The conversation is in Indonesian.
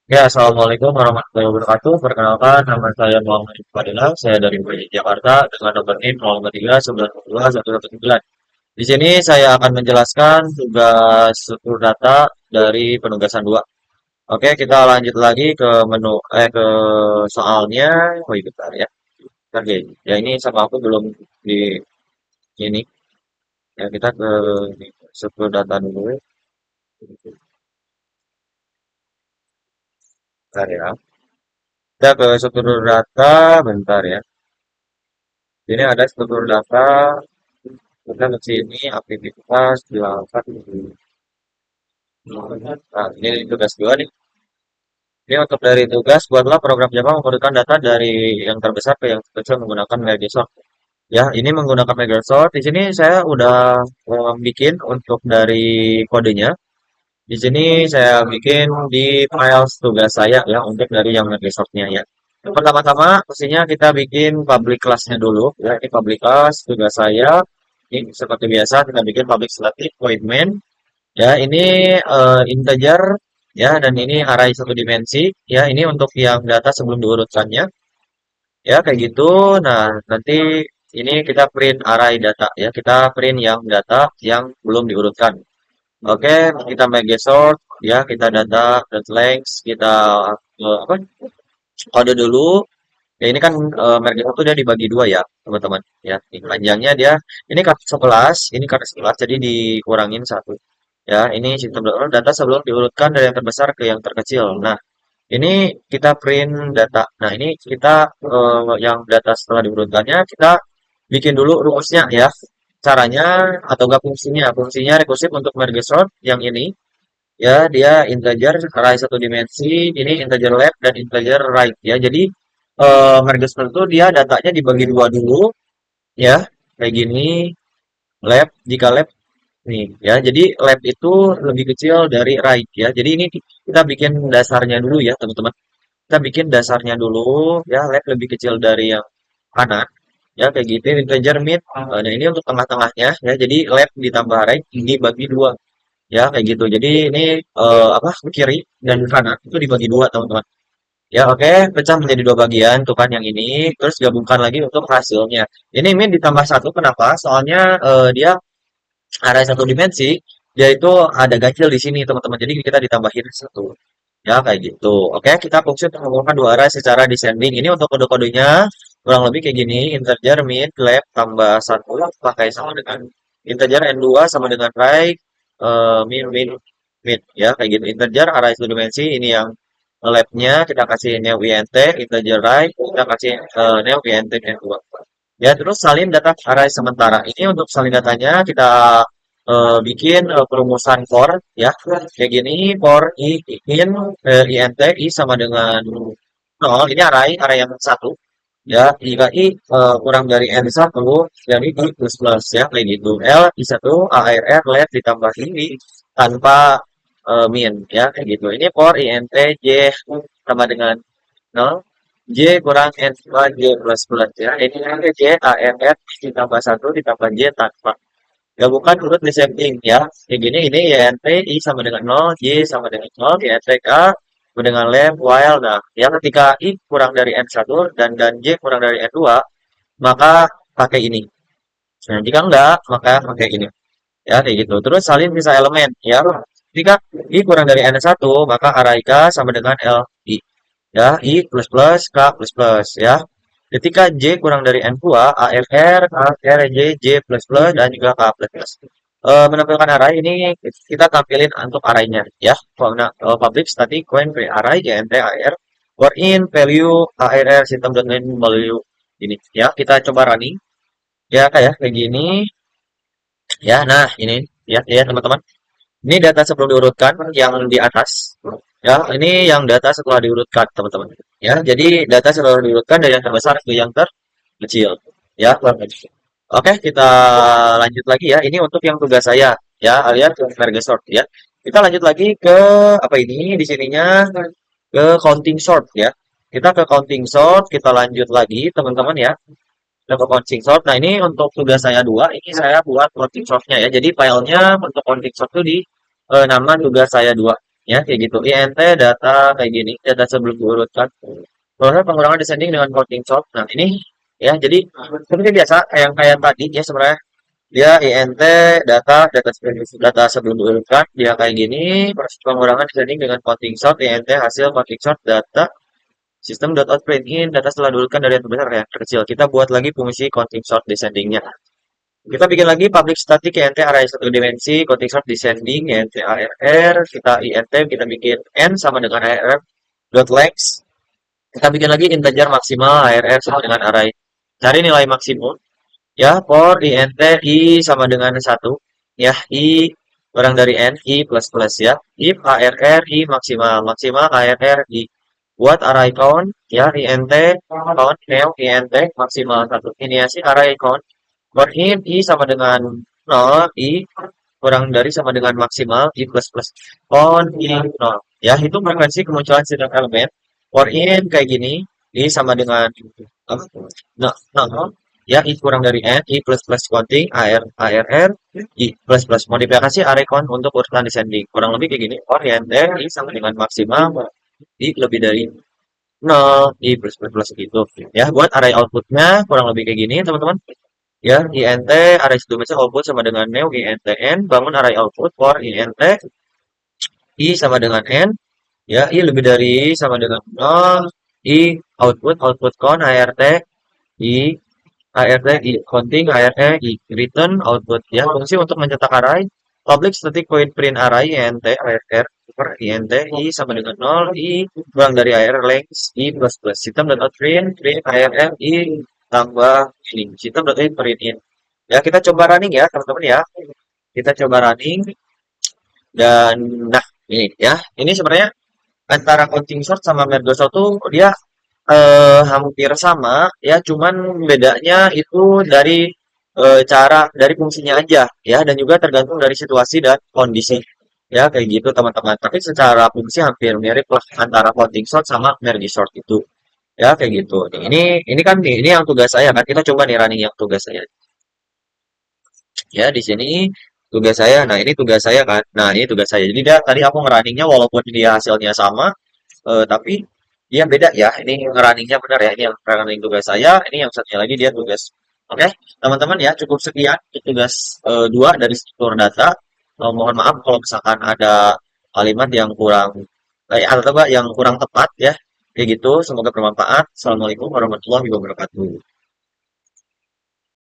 Ya, assalamualaikum warahmatullahi wabarakatuh. Perkenalkan, nama saya Muhammad Fadilah. Saya dari PJ Jakarta dengan nomor NIM 03 922 119. Di sini saya akan menjelaskan tugas struktur data dari penugasan 2. Oke, kita lanjut lagi ke ke soalnya. Oh, iya, bentar ya. Oke, ya ini sama aku belum di ini. Ya, kita ke struktur data dulu. Bentar ya. Kita ke struktur data, bentar ya. Ini ada struktur data. Kita ke sini aktivitas dilakukan. Nah, ini tugas dua nih. Ini untuk dari tugas buatlah program Java mengumpulkan data dari yang terbesar ke yang terkecil menggunakan Microsoft. Ya, ini menggunakan Microsoft. Di sini saya udah bikin untuk dari kodenya. Di sini saya bikin di files tugas saya ya untuk dari yang Microsoft-nya ya. Pertama-tama pastinya kita bikin public class-nya dulu ya. Ini public class tugas saya. Ini seperti biasa kita bikin public static void main. Ya, ini integer ya dan ini array satu dimensi ya. Ini untuk yang data sebelum diurutkannya ya kayak gitu. Nah, nanti ini kita print array data ya. Kita print yang data yang belum diurutkan. Oke, kita make sort ya, kita data dot length, kita apa? Kode dulu. Ya ini kan merek itu dia dibagi dua ya, teman-teman. Ya, ini panjangnya dia ini kat 11, ini kat 11 jadi dikurangin satu. Ya, ini sistem data sebelum diurutkan dari yang terbesar ke yang terkecil. Nah, ini kita print data. Nah, ini kita yang data setelah diurutkannya kita bikin dulu rumusnya ya. Caranya atau enggak fungsinya. Fungsinya rekursif untuk merge sort yang ini ya dia integer array satu dimensi, ini integer left dan integer right ya. Jadi merge sort itu dia datanya dibagi dua dulu ya. Kayak gini, left jika left nih ya, jadi lab itu lebih kecil dari right ya. Jadi ini kita bikin dasarnya dulu ya, teman-teman. Kita bikin dasarnya dulu ya, lab lebih kecil dari yang kanan. Ya, kayak gitu. Integer mid. Nah, ini untuk tengah-tengahnya ya. Jadi lab ditambah right dibagi dua. Ya, kayak gitu. Jadi ini apa? Kiri dan kanan itu dibagi dua, teman-teman. Ya, oke. Pecah menjadi dua bagian. Tuh kan yang ini. Terus gabungkan lagi untuk hasilnya. Ini min ditambah satu. Kenapa? Soalnya dia array satu dimensi, dia itu ada ganjil di sini teman-teman. Jadi kita ditambahin satu. Ya kayak gitu. Oke, kita fungsi untuk mengumpulkan dua array secara descending. Ini untuk kode-kodenya kurang lebih kayak gini. Integer min left tambah satu pakai sama dengan integer n2 sama dengan right min min min ya kayak gitu. Integer array satu dimensi ini yang left-nya kita kasih new int integer right kita kasih new int n2. Ya, terus salin data array sementara. Ini untuk salin datanya kita bikin perumusan for ya. Kayak gini for in int i sama dengan 0. Ini array yang satu. Ya, jika i kurang dari n1 jadi i plus plus ya kayak gitu. L i1 arr let ditambah ini tanpa min ya kayak gitu. Ini for int j sama dengan 0 J kurang N2 J plus plus ya. Ini nanti J AMR ditambah satu ditambah J tanpa. Gabungkan urut descending ya. Kayak gini ini YNT I sama dengan nol J sama dengan 0, YNTK sama dengan left, while. Nah, ya ketika I kurang dari N1 dan J kurang dari N2, maka pakai ini. Nah, jika enggak, maka pakai ini. Ya, kayak gitu. Terus salin sisa elemen ya. Jika I kurang dari N1, maka array K sama dengan LI ya I plus plus K plus plus ya. Ketika J kurang dari N2, AFR, AFR, J plus plus dan juga K plus plus. Menampilkan array ini kita tampilin untuk arraynya ya. Public static when pre array jnt ar for in value arr system.in value ini ya. Kita coba running ya kayak gini ya. Nah ini ya teman-teman. Ini data sebelum diurutkan yang di atas. Ya, ini yang data setelah diurutkan, teman-teman. Ya, jadi data setelah diurutkan dari yang terbesar ke yang terkecil. Ya, oke, kita lanjut lagi ya. Ini untuk yang tugas saya, ya, alias merge sort ya. Kita lanjut lagi ke apa ini? Di sininya ke counting sort ya. Kita ke counting sort, kita lanjut lagi, teman-teman ya. Kita ke counting sort. Nah, ini untuk tugas saya dua. Ini saya buat counting sortnya ya. Jadi filenya untuk counting sort itu di nama tugas saya dua. Ya, kayak gitu. INT data kayak gini, data sebelum diurutkan. Proses pengurangan descending dengan counting sort. Nah, ini ya, jadi seperti biasa kayak tadi ya sebenarnya dia INT data sebelum diurutkan dia kayak gini. Proses pengurangan descending dengan counting sort INT hasil counting sort data sistem dot out print in data setelah diurutkan dari yang terbesar ke yang terkecil. Kita buat lagi fungsi counting sort descendingnya. Kita bikin lagi public static int array satu dimensi, counting sort descending int arr, kita int kita bikin n sama dengan arr dot length. Kita bikin lagi integer maksimal arr sama dengan array. Cari nilai maksimum ya for int i sama dengan satu ya i kurang dari n i plus plus ya. If arr i maksimal maksimal arr i buat array count ya int count new int maksimal satu ini ya sih array count for in i sama dengan 0 i kurang dari sama dengan maksimal i plus plus count i 0 ya itu frekuensi kemunculan setiap elemen for in kayak gini i sama dengan nah, nah, ya i kurang dari n i plus plus counting arr i plus plus modifikasi array count untuk urutan descending kurang lebih kayak gini for int i sama dengan maksimal i lebih dari 0 i plus plus plus gitu ya buat array outputnya kurang lebih kayak gini teman-teman ya int array dimensi output sama dengan new int n bangun array output for int i sama dengan n ya i lebih dari sama dengan 0 i output count art i art i counting art i return output ya fungsi untuk mencetak array public static void print array int arr per int i sama dengan 0 i kurang dari arr length i plus plus sistem dot out print arr i tambah ini sistem dot out print in ya kita coba running ya teman-teman ya kita coba running dan nah ini ya ini sebenarnya antara counting sort sama merge sort tuh dia hampir sama ya cuman bedanya itu dari cara dari fungsinya aja ya dan juga tergantung dari situasi dan kondisi ya kayak gitu teman-teman tapi secara fungsi hampir mirip lah antara counting sort sama merge sort itu ya kayak gitu nih, ini kan nih ini yang tugas saya kan kita coba nih running yang tugas saya ya di sini tugas saya nah ini tugas saya kan nah ini tugas saya jadi dia tadi aku ngerunningnya walaupun dia hasilnya sama tapi dia beda ya ini ngerunningnya benar ya ini yang running tugas saya ini yang satunya lagi dia tugas oke teman-teman ya cukup sekian tugas 2 dari struktur data. Mohon maaf kalau misalkan ada kalimat yang kurang atau enggak yang kurang tepat ya kayak gitu semoga bermanfaat. Assalamualaikum warahmatullahi wabarakatuh.